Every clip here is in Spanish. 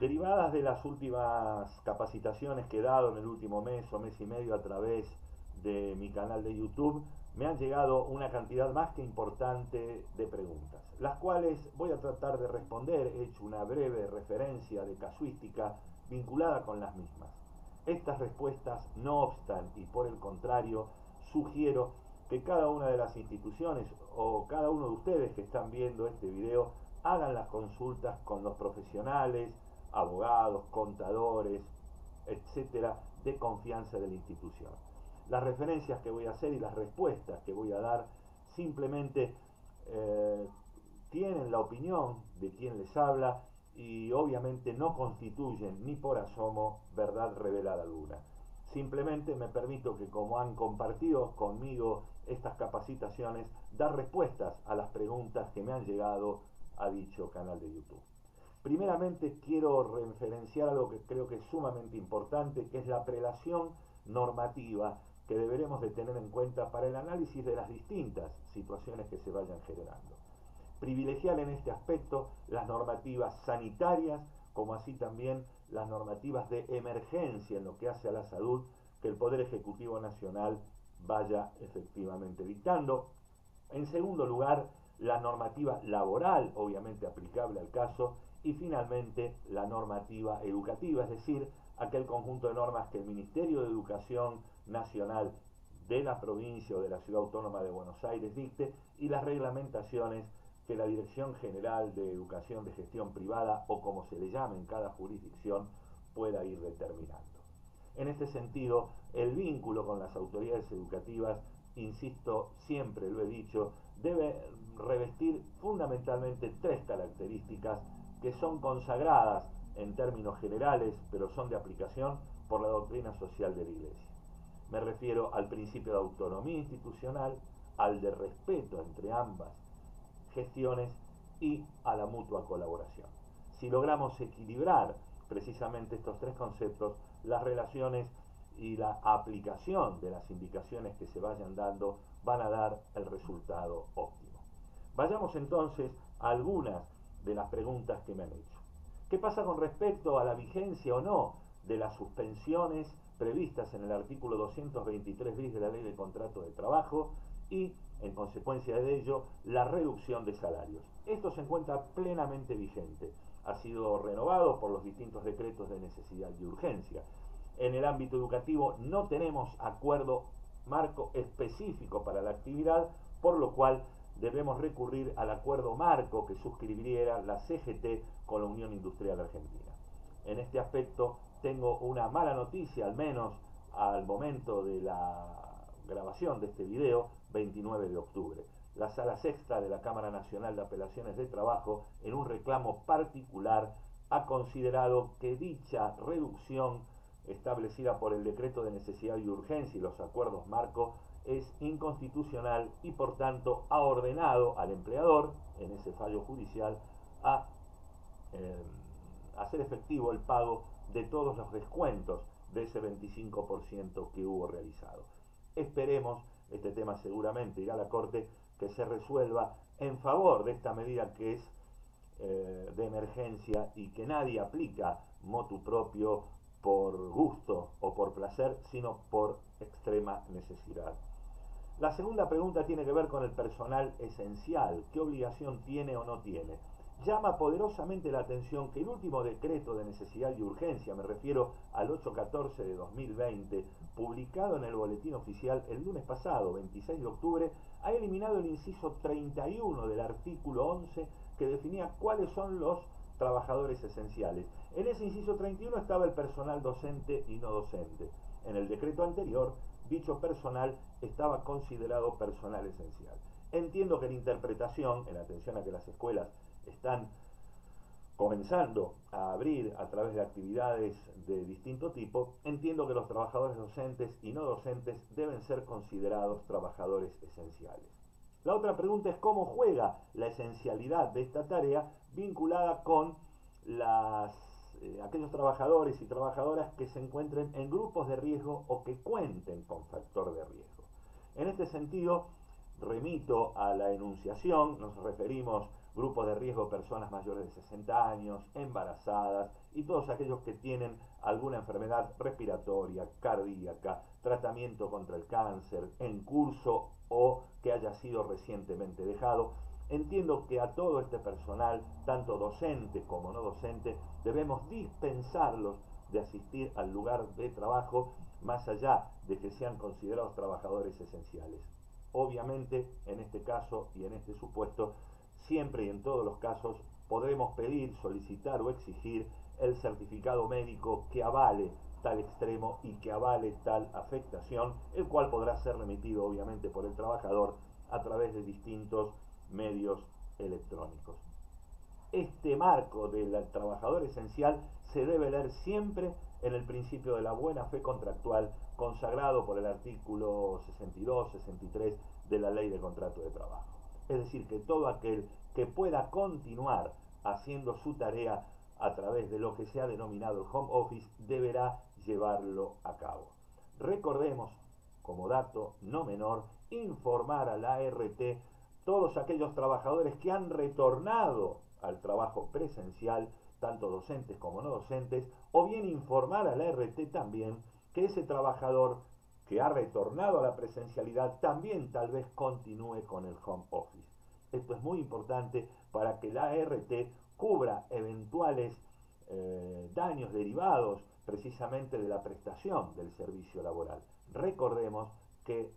Derivadas de las últimas capacitaciones que he dado en el último mes o mes y medio a través de mi canal de YouTube, me han llegado una cantidad más que importante de preguntas, las cuales voy a tratar de responder. He hecho una breve referencia de casuística vinculada con las mismas. Estas respuestas, no obstan, y por el contrario, sugiero que cada una de las instituciones o cada uno de ustedes que están viendo este video hagan las consultas con los profesionales, abogados, contadores, etcétera, de confianza de la institución. Las referencias que voy a hacer y las respuestas que voy a dar simplemente tienen la opinión de quien les habla y obviamente no constituyen ni por asomo verdad revelada alguna. Simplemente me permito que, como han compartido conmigo estas capacitaciones, dar respuestas a las preguntas que me han llegado a dicho canal de YouTube. Primeramente quiero referenciar algo que creo que es sumamente importante, que es la prelación normativa que deberemos de tener en cuenta para el análisis de las distintas situaciones que se vayan generando. Privilegiar en este aspecto las normativas sanitarias, como así también las normativas de emergencia en lo que hace a la salud, que el Poder Ejecutivo Nacional vaya efectivamente dictando. En segundo lugar, la normativa laboral, obviamente aplicable al caso, y finalmente la normativa educativa, es decir, aquel conjunto de normas que el Ministerio de Educación Nacional de la provincia o de la Ciudad Autónoma de Buenos Aires dicte, y las reglamentaciones que la Dirección General de Educación de Gestión Privada, o como se le llame en cada jurisdicción, pueda ir determinando. En este sentido, el vínculo con las autoridades educativas, insisto, siempre lo he dicho, debe revestir fundamentalmente tres características que son consagradas en términos generales, pero son de aplicación por la doctrina social de la Iglesia. Me refiero al principio de autonomía institucional, al de respeto entre ambas gestiones y a la mutua colaboración. Si logramos equilibrar precisamente estos tres conceptos, las relaciones y la aplicación de las indicaciones que se vayan dando van a dar el resultado óptimo. Vayamos entonces a algunas de las preguntas que me han hecho. ¿Qué pasa con respecto a la vigencia o no de las suspensiones previstas en el artículo 223 bis de la Ley de Contrato de Trabajo y, en consecuencia de ello, la reducción de salarios? Esto se encuentra plenamente vigente. Ha sido renovado por los distintos decretos de necesidad y urgencia. En el ámbito educativo no tenemos acuerdo marco específico para la actividad, por lo cual debemos recurrir al acuerdo marco que suscribiera la CGT con la Unión Industrial Argentina. En este aspecto tengo una mala noticia, al menos al momento de la grabación de este video, 29 de octubre. La Sala Sexta de la Cámara Nacional de Apelaciones de Trabajo, en un reclamo particular, ha considerado que dicha reducción establecida por el decreto de necesidad y urgencia y los acuerdos marco es inconstitucional y por tanto ha ordenado al empleador, en ese fallo judicial, a hacer efectivo el pago de todos los descuentos de ese 25% que hubo realizado. Esperemos, este tema seguramente irá a la Corte, que se resuelva en favor de esta medida que es de emergencia y que nadie aplica motu propio por gusto o por placer, sino por extrema necesidad. La segunda pregunta tiene que ver con el personal esencial. ¿Qué obligación tiene o no tiene? Llama poderosamente la atención que el último decreto de necesidad y urgencia, me refiero al 814 de 2020, publicado en el Boletín Oficial el lunes pasado, 26 de octubre, ha eliminado el inciso 31 del artículo 11 que definía cuáles son los trabajadores esenciales. En ese inciso 31 estaba el personal docente y no docente. En el decreto anterior, dicho personal estaba considerado personal esencial. Entiendo que la interpretación, en atención a que las escuelas están comenzando a abrir a través de actividades de distinto tipo, entiendo que los trabajadores docentes y no docentes deben ser considerados trabajadores esenciales. La otra pregunta es cómo juega la esencialidad de esta tarea vinculada con aquellos trabajadores y trabajadoras que se encuentren en grupos de riesgo o que cuenten con factor de riesgo. En este sentido, remito a la enunciación, nos referimos grupos de riesgo, personas mayores de 60 años, embarazadas y todos aquellos que tienen alguna enfermedad respiratoria, cardíaca, tratamiento contra el cáncer, en curso o que haya sido recientemente dejado. Entiendo que a todo este personal, tanto docente como no docente, debemos dispensarlos de asistir al lugar de trabajo, más allá de que sean considerados trabajadores esenciales. Obviamente, en este caso y en este supuesto, siempre y en todos los casos podremos pedir, solicitar o exigir el certificado médico que avale tal extremo y que avale tal afectación, el cual podrá ser remitido obviamente por el trabajador a través de distintos medios electrónicos. Este marco del trabajador esencial se debe leer siempre en el principio de la buena fe contractual consagrado por el artículo 62-63 de la Ley de Contrato de Trabajo. Es decir, que todo aquel que pueda continuar haciendo su tarea a través de lo que se ha denominado el home office deberá llevarlo a cabo. Recordemos, como dato no menor, informar a la ART todos aquellos trabajadores que han retornado al trabajo presencial, tanto docentes como no docentes, o bien informar a la ART también que ese trabajador que ha retornado a la presencialidad también tal vez continúe con el home office. Esto es muy importante para que la ART cubra eventuales daños derivados precisamente de la prestación del servicio laboral. Recordemos que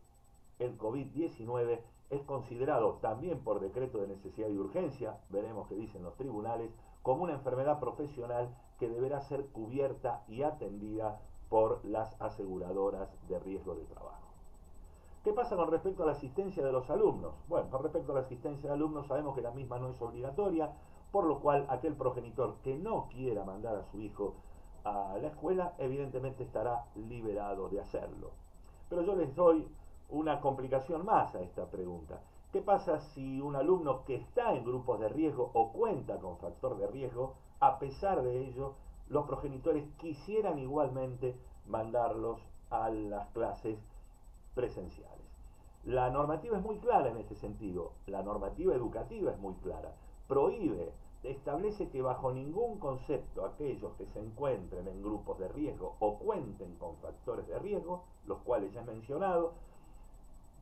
el COVID-19 es considerado también por decreto de necesidad y urgencia, veremos qué dicen los tribunales, como una enfermedad profesional que deberá ser cubierta y atendida por las aseguradoras de riesgo de trabajo. ¿Qué pasa con respecto a la asistencia de los alumnos? Bueno, con respecto a la asistencia de alumnos sabemos que la misma no es obligatoria, por lo cual aquel progenitor que no quiera mandar a su hijo a la escuela evidentemente estará liberado de hacerlo. Pero yo les doy una complicación más a esta pregunta. ¿Qué pasa si un alumno que está en grupos de riesgo o cuenta con factor de riesgo, a pesar de ello, los progenitores quisieran igualmente mandarlos a las clases presenciales? La normativa es muy clara en este sentido, la normativa educativa es muy clara, prohíbe, establece que bajo ningún concepto aquellos que se encuentren en grupos de riesgo o cuenten con factores de riesgo, los cuales ya he mencionado,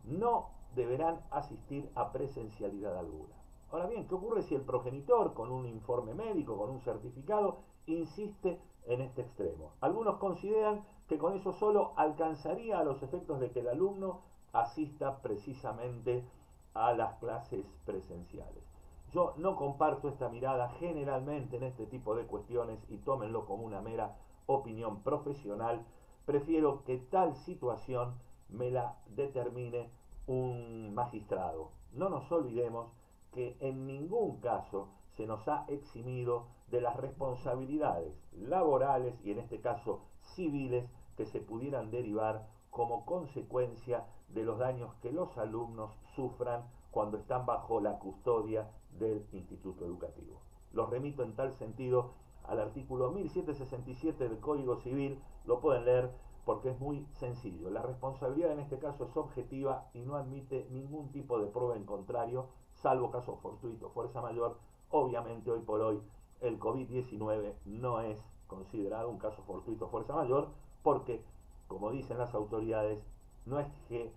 no deberán asistir a presencialidad alguna. Ahora bien, ¿qué ocurre si el progenitor, con un informe médico, con un certificado, insiste en este extremo? Algunos consideran que con eso solo alcanzaría a los efectos de que el alumno asista precisamente a las clases presenciales. Yo no comparto esta mirada generalmente en este tipo de cuestiones y tómenlo como una mera opinión profesional. Prefiero que tal situación me la determine un magistrado. No nos olvidemos que en ningún caso se nos ha eximido de las responsabilidades laborales y en este caso civiles que se pudieran derivar como consecuencia de los daños que los alumnos sufran cuando están bajo la custodia del instituto educativo. Los remito en tal sentido al artículo 1767 del Código Civil, lo pueden leer porque es muy sencillo. La responsabilidad en este caso es objetiva y no admite ningún tipo de prueba en contrario, salvo caso fortuito, fuerza mayor. Obviamente hoy por hoy el COVID-19 no es considerado un caso fortuito, fuerza mayor, porque, como dicen las autoridades, no es que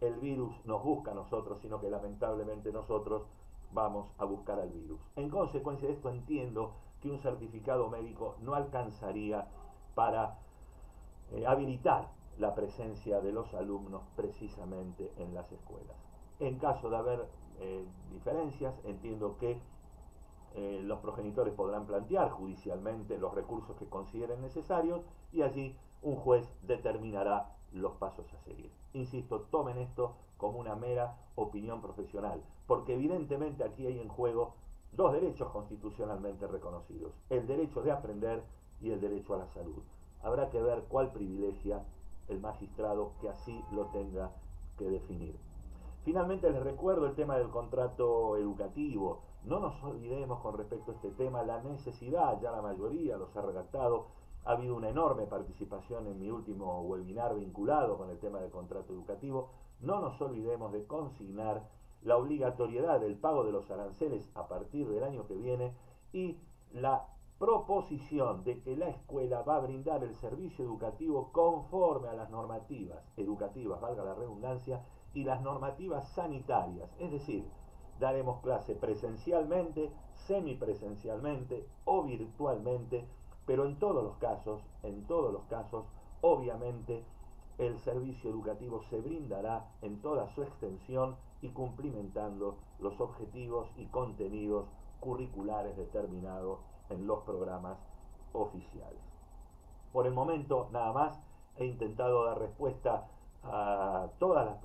el virus nos busca a nosotros, sino que lamentablemente nosotros vamos a buscar al virus. En consecuencia de esto entiendo que un certificado médico no alcanzaría para habilitar la presencia de los alumnos precisamente en las escuelas. En caso de haber diferencias, entiendo que los progenitores podrán plantear judicialmente los recursos que consideren necesarios y allí un juez determinará los pasos a seguir. Insisto, tomen esto como una mera opinión profesional, porque evidentemente aquí hay en juego dos derechos constitucionalmente reconocidos, el derecho de aprender y el derecho a la salud. Habrá que ver cuál privilegia el magistrado que así lo tenga que definir. Finalmente les recuerdo el tema del contrato educativo. No nos olvidemos con respecto a este tema la necesidad, ya la mayoría los ha redactado, ha habido una enorme participación en mi último webinar vinculado con el tema del contrato educativo. No nos olvidemos de consignar la obligatoriedad del pago de los aranceles a partir del año que viene y la proposición de que la escuela va a brindar el servicio educativo conforme a las normativas educativas, valga la redundancia, y las normativas sanitarias, es decir, daremos clase presencialmente, semipresencialmente o virtualmente, pero en todos los casos, obviamente, el servicio educativo se brindará en toda su extensión y cumplimentando los objetivos y contenidos curriculares determinados en los programas oficiales. Por el momento, nada más, he intentado dar respuesta a todas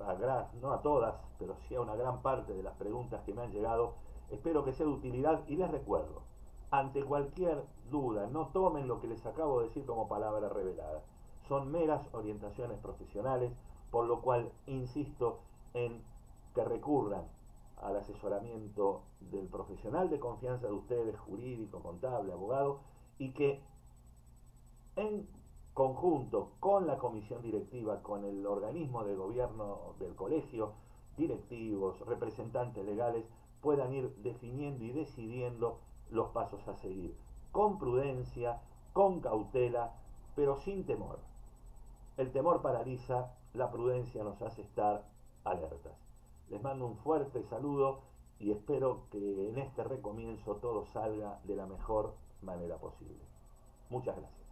no a todas, pero sí a una gran parte de las preguntas que me han llegado. Espero que sea de utilidad y les recuerdo, ante cualquier duda, no tomen lo que les acabo de decir como palabra revelada. Son meras orientaciones profesionales, por lo cual insisto en que recurran al asesoramiento del profesional de confianza de ustedes, jurídico, contable, abogado, y que en conjunto con la comisión directiva, con el organismo de gobierno del colegio, directivos, representantes legales, puedan ir definiendo y decidiendo los pasos a seguir, con prudencia, con cautela, pero sin temor. El temor paraliza, la prudencia nos hace estar alertas. Les mando un fuerte saludo y espero que en este recomienzo todo salga de la mejor manera posible. Muchas gracias.